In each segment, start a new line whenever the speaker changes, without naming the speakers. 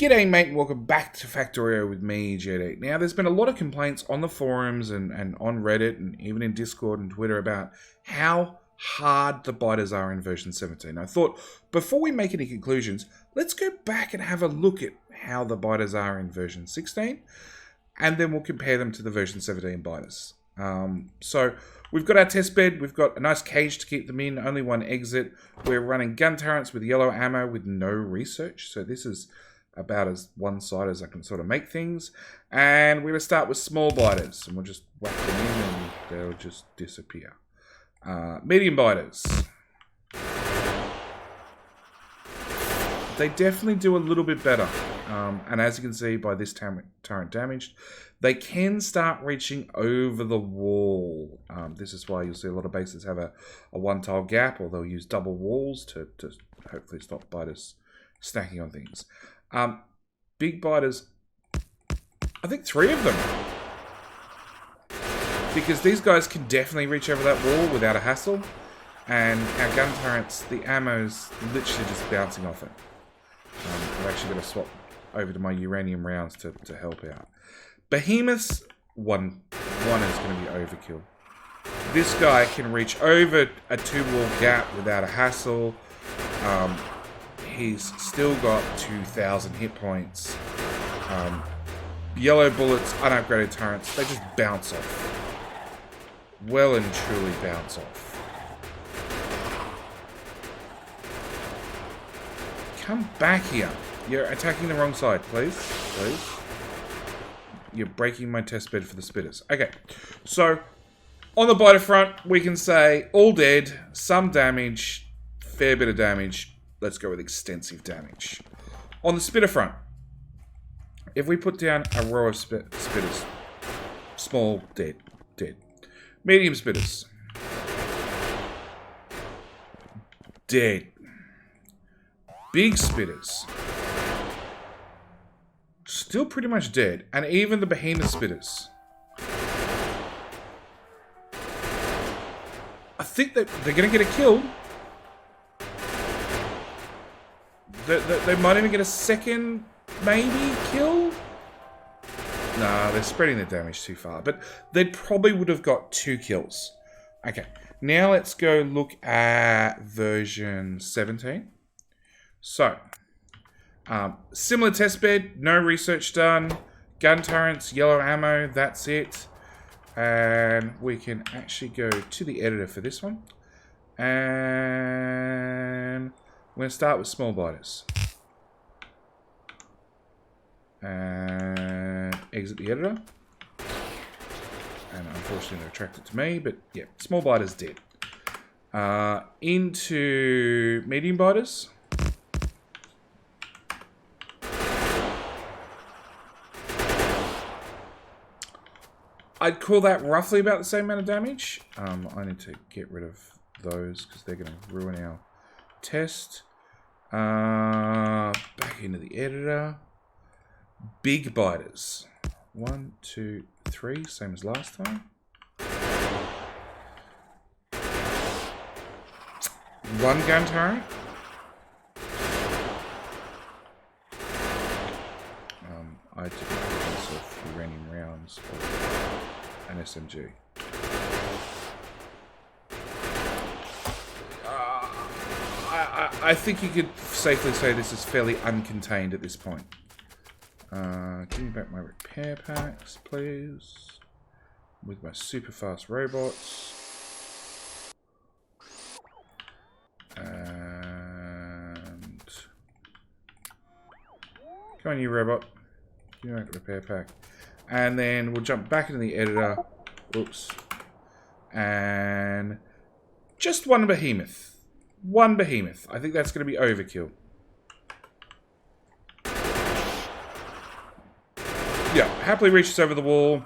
G'day mate, welcome back to Factorio with me, JD. Now there's been a lot of complaints on the forums and on Reddit and even in Discord and Twitter about how hard the biters are in version 17. I thought before we make any conclusions, let's go back and have a look at how the biters are in version 16 and then we'll compare them to the version 17 biters. So we've got our test bed, we've got a nice cage to keep them in, only one exit. We're running gun turrets with yellow ammo with no research, so this is about as one-sided as I can sort of make things. And we're going to start with small biters, and we'll just whack them in and they'll just disappear. Medium biters. They definitely do a little bit better. And as you can see by this turret damaged, they can start reaching over the wall. This is why you'll see a lot of bases have a one-tile gap, or they'll use double walls to hopefully stop biters stacking on things. Big biters, I think 3 of them. Because these guys can definitely reach over that wall without a hassle. And our gun turrets, the ammo's literally just bouncing off it. I've actually got to swap over to my uranium rounds to help out. Behemoths, one is going to be overkill. This guy can reach over a 2-wall gap without a hassle. He's still got 2,000 hit points. Yellow bullets, unupgraded turrets, they just bounce off. Well and truly bounce off. Come back here. You're attacking the wrong side, please. Please. You're breaking my test bed for the spitters. Okay, so on the biter front, we can say all dead, some damage, fair bit of damage. Let's go with extensive damage. On the spitter front, if we put down a row of spitters, small, dead. Medium spitters, dead. Big spitters, still pretty much dead. And even the behemoth spitters. I think that they're going to get a kill. They might even get a second, maybe, kill? Nah, they're spreading the damage too far. But they probably would have got 2 kills. Okay, now let's go look at version 17. So, similar test bed, no research done. Gun turrets, yellow ammo, that's it. And we can actually go to the editor for this one. And we're going to start with small biters. And exit the editor. And unfortunately they're attracted to me, but yeah, small biters dead. Into medium biters. I'd call that roughly about the same amount of damage. I need to get rid of those because they're going to ruin our test. Back into the editor. Big biters. 1, 2, 3, same as last time. 1 gun turret. I did myself uranium rounds or an SMG. I think you could safely say this is fairly uncontained at this point. Give me back my repair packs, please. With my super fast robots. And come on, you robot. Give me back the repair pack. And then we'll jump back into the editor. Oops. And just 1 behemoth. 1 behemoth. I think that's going to be overkill. Yeah, happily reaches over the wall.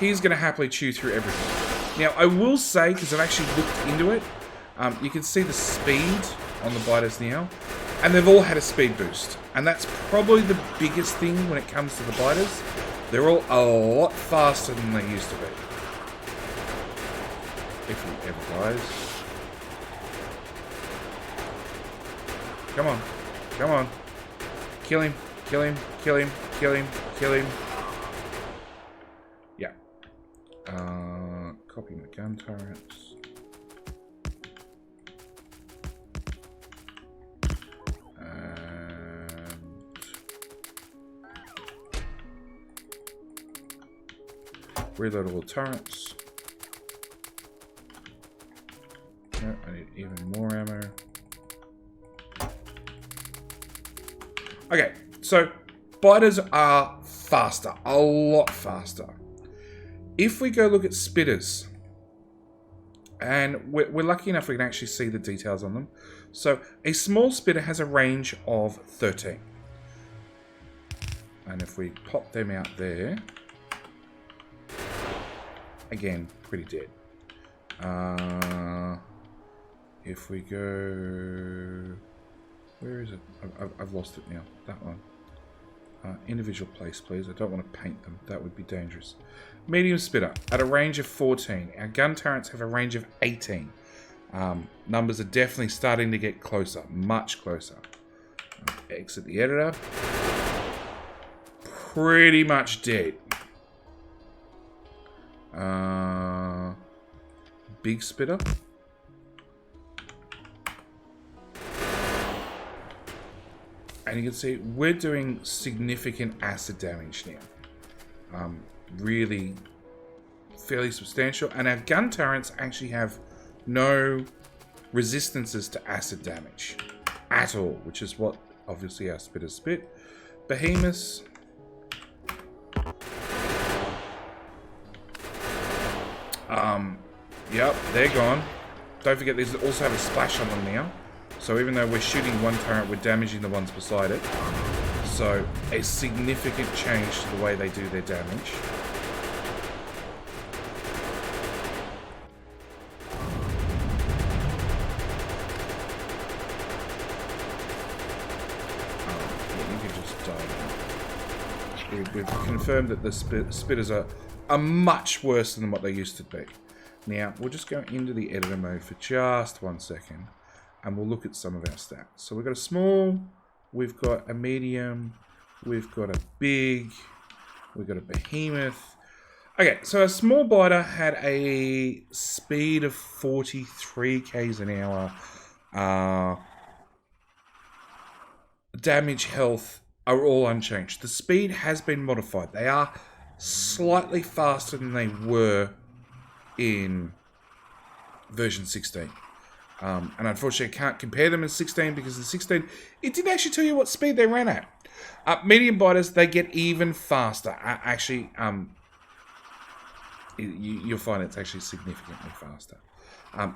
He's going to happily chew through everything. Now, I will say, because I've actually looked into it, you can see the speed on the biters now. And they've all had a speed boost. And that's probably the biggest thing when it comes to the biters. They're all a lot faster than they used to be. If he ever dies. Come on. Come on. Kill him. Kill him. Kill him. Kill him. Kill him. Yeah. Copy my gun turrets. Reload all the turrets. No, I need even more ammo. Okay, so biters are faster, a lot faster. If we go look at spitters, and we're lucky enough we can actually see the details on them. So a small spitter has a range of 13. And if we pop them out there, again, pretty dead. If we go... Where is it? I've lost it now. That one. Individual place, please. I don't want to paint them. That would be dangerous. Medium spitter at a range of 14. Our gun turrets have a range of 18. Numbers are definitely starting to get closer. Much closer. Exit the editor. Pretty much dead. Big spitter. And you can see we're doing significant acid damage now. Really fairly substantial. And our gun turrets actually have no resistances to acid damage at all, which is what obviously our spitters spit. Behemoths. Yep, they're gone. Don't forget these also have a splash on them now. So even though we're shooting one turret, we're damaging the ones beside it. So a significant change to the way they do their damage. You can just die. We've confirmed that the spitters are much worse than what they used to be. Now, we'll just go into the editor mode for just 1 second. And we'll look at some of our stats. So we've got a small, we've got a medium, we've got a big, we've got a behemoth. Okay, so a small biter had a speed of 43 k's an hour. Damage, health are all unchanged. The speed has been modified. They are slightly faster than they were in version 16. And unfortunately, I can't compare them in 16 because in 16, it didn't actually tell you what speed they ran at. Medium biters, they get even faster. Actually, you'll find it's actually significantly faster.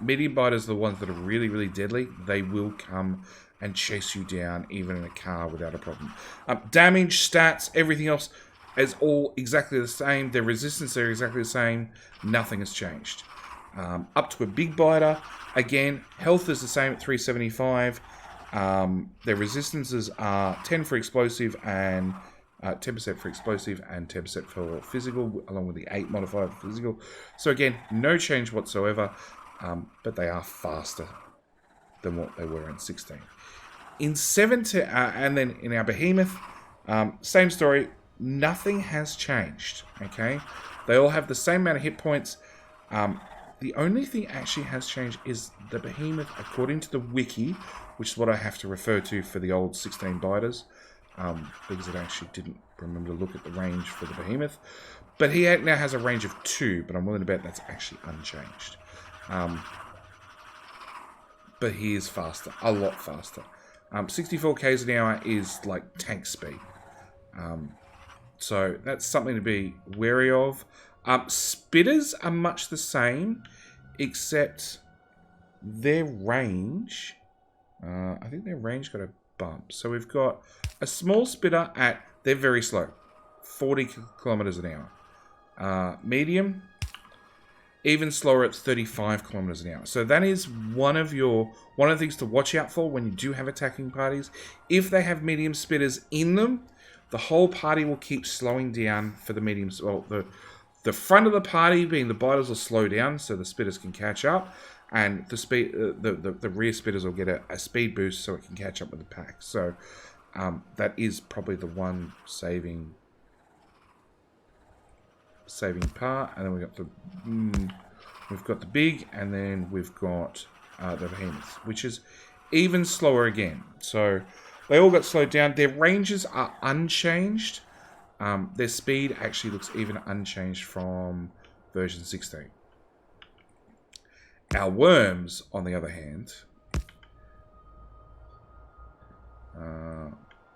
Medium biters are the ones that are really, really deadly. They will come and chase you down, even in a car, without a problem. Damage, stats, everything else is all exactly the same. Their resistance are exactly the same. Nothing has changed. Up to a big biter. Again, health is the same at 375. Their resistances are 10 for explosive and 10% for explosive and 10% for physical, along with the 8 modifier for physical. So again, no change whatsoever, but they are faster than what they were in 16. In 17, and then in our behemoth, same story. Nothing has changed. Okay, they all have the same amount of hit points. The only thing actually has changed is the behemoth, according to the wiki, which is what I have to refer to for the old 16 biters, because I actually didn't remember to look at the range for the behemoth. But he now has a range of 2, but I'm willing to bet that's actually unchanged. But he is faster, a lot faster. 64 k's an hour is like tank speed. So that's something to be wary of. Spitters are much the same, except their range, I think their range got a bump. So we've got a small spitter at, they're very slow, 40 kilometers an hour. Medium, even slower at 35 kilometers an hour. So that is one of the things to watch out for when you do have attacking parties. If they have medium spitters in them, the whole party will keep slowing down for the mediums. Well, the front of the party, being the biters, will slow down so the spitters can catch up, and the rear spitters will get a speed boost so it can catch up with the pack. So That is probably the one saving part. And then we've got the big, and then we've got the behemoth, which is even slower again. So they all got slowed down. Their ranges are unchanged. Their speed actually looks even unchanged from version 16. Our worms, on the other hand,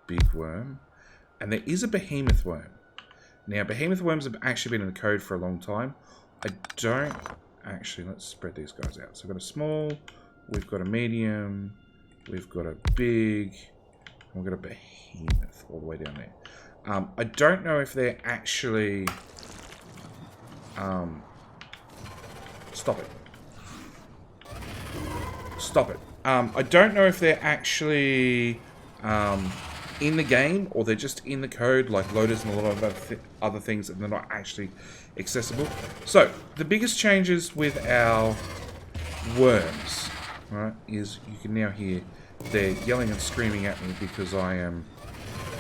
big worm, and there is a behemoth worm. Now, behemoth worms have actually been in the code for a long time. I don't actually, let's spread these guys out. So we've got a small, we've got a medium, we've got a big, and we've got a behemoth all the way down there. I don't know if they're actually... Stop it. Stop it. I don't know if they're actually in the game, or they're just in the code, like loaders and a lot of other things, and they're not actually accessible. So, the biggest changes with our worms, right, is you can now hear they're yelling and screaming at me because I am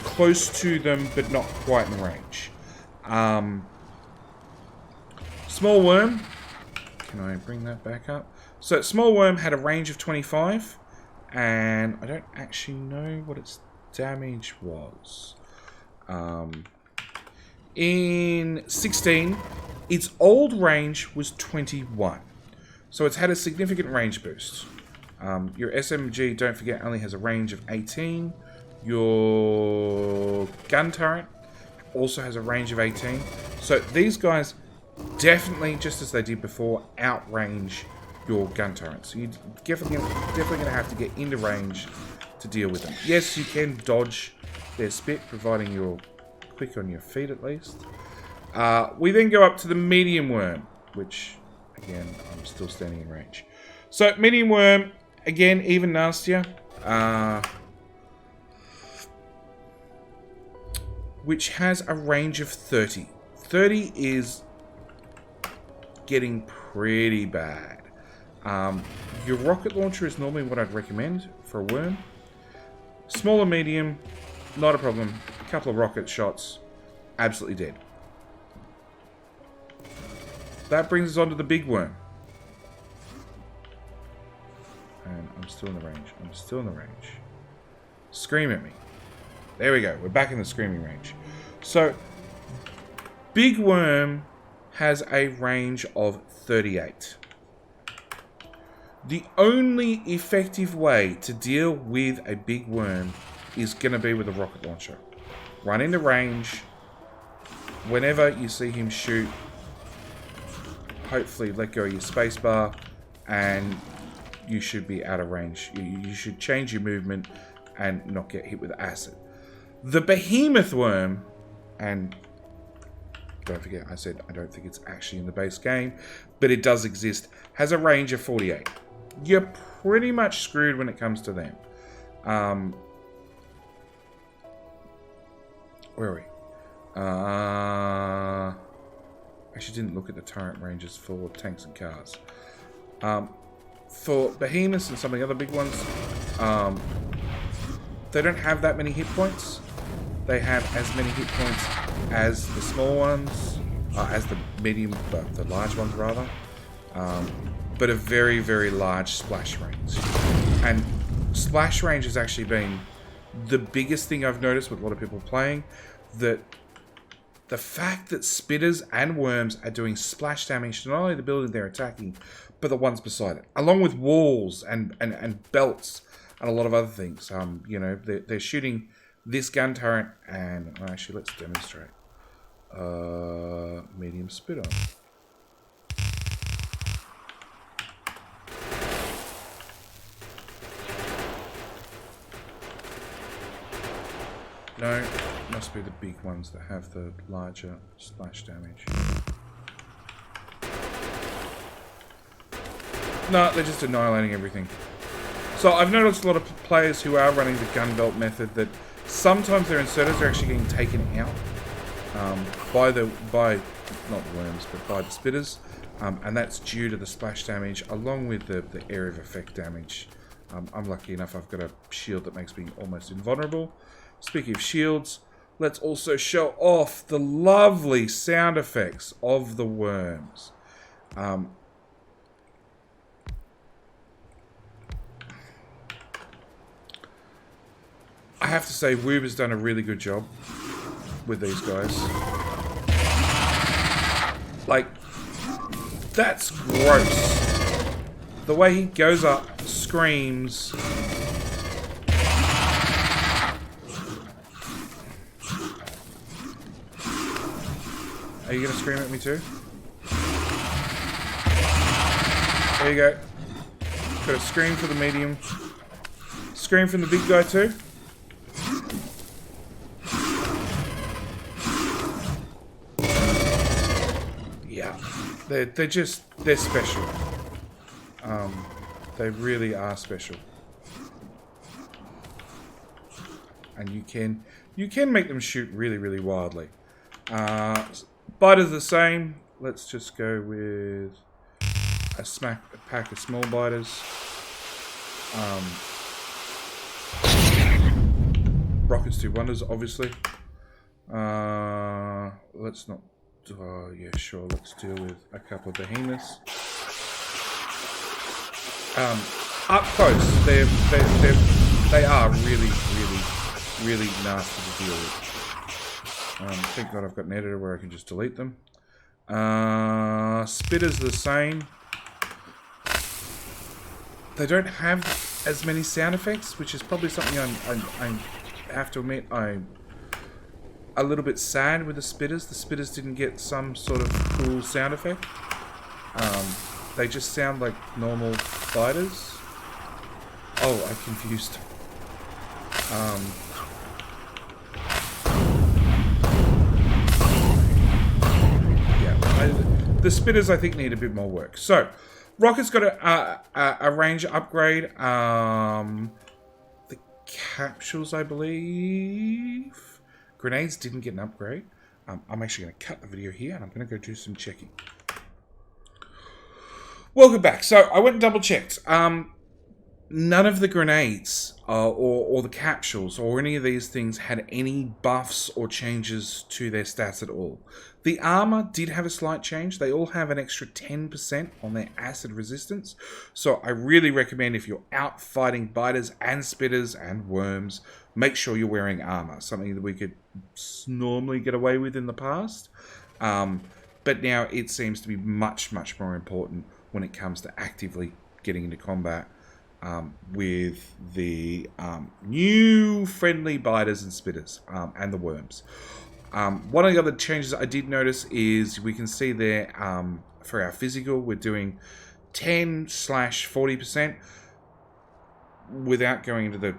close to them, but not quite in range. Small worm. Can I bring that back up? So, small worm had a range of 25, and I don't actually know what its damage was. In 16, its old range was 21. So, it's had a significant range boost. Your SMG, don't forget, only has a range of 18. Your gun turret also has a range of 18. So these guys definitely, just as they did before, outrange your gun turret. So you're definitely going to have to get into range to deal with them. Yes, you can dodge their spit, providing you're quick on your feet at least. We then go up to the medium worm, which, again, I'm still standing in range. So medium worm, again, even nastier. Which has a range of 30. 30 is getting pretty bad. Your rocket launcher is normally what I'd recommend for a worm. Small or medium, not a problem. A couple of rocket shots, absolutely dead. That brings us on to the big worm. And I'm still in the range. I'm still in the range. Scream at me. There we go. We're back in the screaming range. So, big worm has a range of 38. The only effective way to deal with a big worm is going to be with a rocket launcher. Run into range. Whenever you see him shoot, hopefully let go of your spacebar, and you should be out of range. You should change your movement and not get hit with acid. The Behemoth Worm, and don't forget I said I don't think it's actually in the base game, but it does exist, has a range of 48. You're pretty much screwed when it comes to them. Where are we? Actually didn't look at the turret ranges for tanks and cars. For behemoths and some of the other big ones, they don't have that many hit points. They have as many hit points as the small ones, as the medium, the large ones rather, but a very, very large splash range. And splash range has actually been the biggest thing I've noticed with a lot of people playing, that the fact that spitters and worms are doing splash damage to not only the building they're attacking, but the ones beside it, along with walls and belts and a lot of other things. You know, they're shooting this gun turret, and actually, let's demonstrate. Medium spitter. No, it must be the big ones that have the larger splash damage. No, they're just annihilating everything. So I've noticed a lot of players who are running the gun belt method that sometimes their inserters are actually getting taken out by not worms, but by the spitters, and that's due to the splash damage along with the area of effect damage. I'm lucky enough I've got a shield that makes me almost invulnerable, Speaking of shields, let's also show off the lovely sound effects of the worms. I have to say, Woob has done a really good job with these guys. Like, that's gross. The way he goes up, screams. Are you gonna scream at me too? There you go. Got a scream for the medium. Scream from the big guy too. Yeah, they're special. They really are special. And you can make them shoot really, really wildly. Biters the same. Let's just go with a pack of small biters. Rockets do wonders, obviously. Let's not. Yeah, sure. Let's deal with a couple of behemoths. Up close, they are really, really, really nasty to deal with. Thank God I've got an editor where I can just delete them. Spitters the same. They don't have as many sound effects, which is probably something I have to admit I'm a little bit sad with the spitters. The spitters didn't get some sort of cool sound effect. They just sound like normal biters. Oh, I confused. The spitters, I think, need a bit more work. So, Rocket's got a range upgrade. The capsules, I believe. Grenades didn't get an upgrade. I'm actually going to cut the video here, and I'm going to go do some checking. Welcome back. So, I went and double-checked. None of the grenades or the capsules or any of these things had any buffs or changes to their stats at all. The armor did have a slight change. They all have an extra 10% on their acid resistance. So I really recommend, if you're out fighting biters and spitters and worms, make sure you're wearing armor. Something that we could normally get away with in the past. But now it seems to be much, much more important when it comes to actively getting into combat. With the new friendly biters and spitters and the worms. One of the other changes I did notice is we can see there for our physical, we're doing 10/40%. Without going into the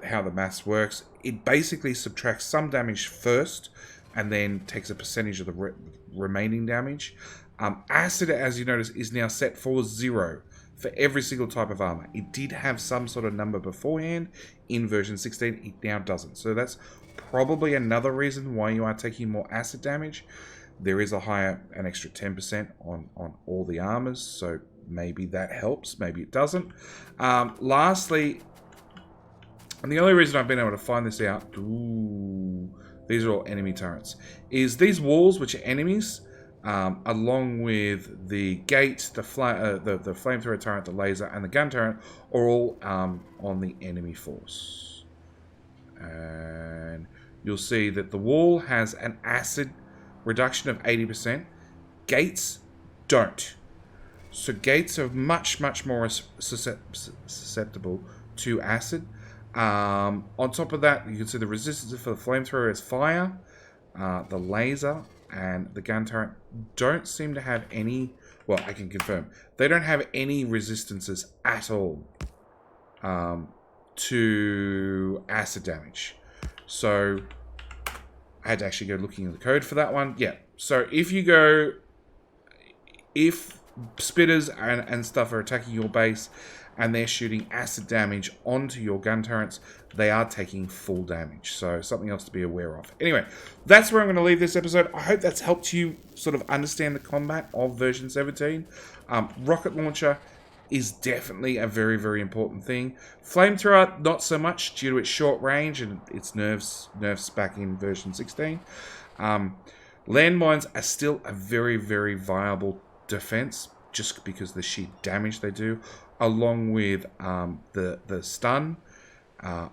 how the maths works, it basically subtracts some damage first and then takes a percentage of the remaining damage. Acid, as you notice, is now set for 0. For every single type of armor. It did have some sort of number beforehand. In version 16, it now doesn't. So that's probably another reason why you are taking more acid damage. There is an extra 10% on all the armors. So maybe that helps. Maybe it doesn't. Lastly, and the only reason I've been able to find this out, these are all enemy turrets, is these walls, which are enemies, along with the gate, the flamethrower turret, the laser, and the gun turret, are all on the enemy force. And you'll see that the wall has an acid reduction of 80%. Gates don't. So gates are much, much more susceptible to acid. On top of that, you can see the resistance for the flamethrower is fire. The laser and the gun turret don't seem to have any, well, I can confirm, they don't have any resistances at all to acid damage. So I had to actually go looking at the code for that one. Yeah, so if spitters and stuff are attacking your base and they're shooting acid damage onto your gun turrets, they are taking full damage. So something else to be aware of. Anyway, that's where I'm going to leave this episode. I hope that's helped you sort of understand the combat of version 17. Rocket launcher is definitely a very, very important thing. Flamethrower, not so much due to its short range and its nerfs back in version 16. Landmines are still a very, very viable defense just because of the sheer damage they do, along with the stun.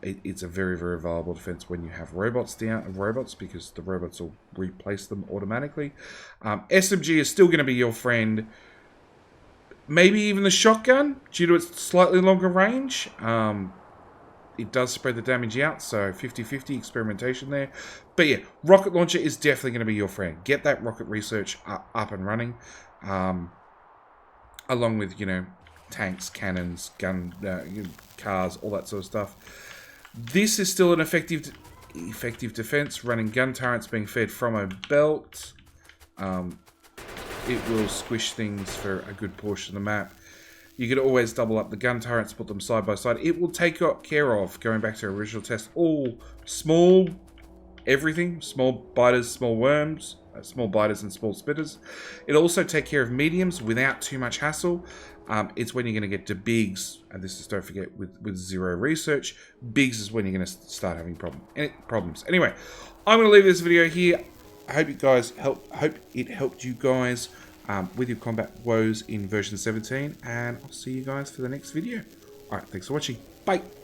It's a very, very viable defense when you have robots because the robots will replace them automatically. SMG is still going to be your friend. Maybe even the shotgun, due to its slightly longer range. It does spread the damage out, so 50-50 experimentation there. But yeah, rocket launcher is definitely going to be your friend. Get that rocket research up and running. Along with, tanks, cannons, cars, all that sort of stuff. This is still an effective defense, running gun turrets being fed from a belt. It will squish things for a good portion of the map. You could always double up the gun turrets, put them side by side. It will take care of, going back to our original test, all small everything. Small biters, small worms, small biters and small spitters. It'll also take care of mediums without too much hassle. It's when you're going to get to bigs, and this is, don't forget, with zero research. Bigs is when you're going to start having problems. Anyway, I'm going to leave this video here. I hope it helped you guys with your combat woes in version 17, and I'll see you guys for the next video. Alright, thanks for watching. Bye!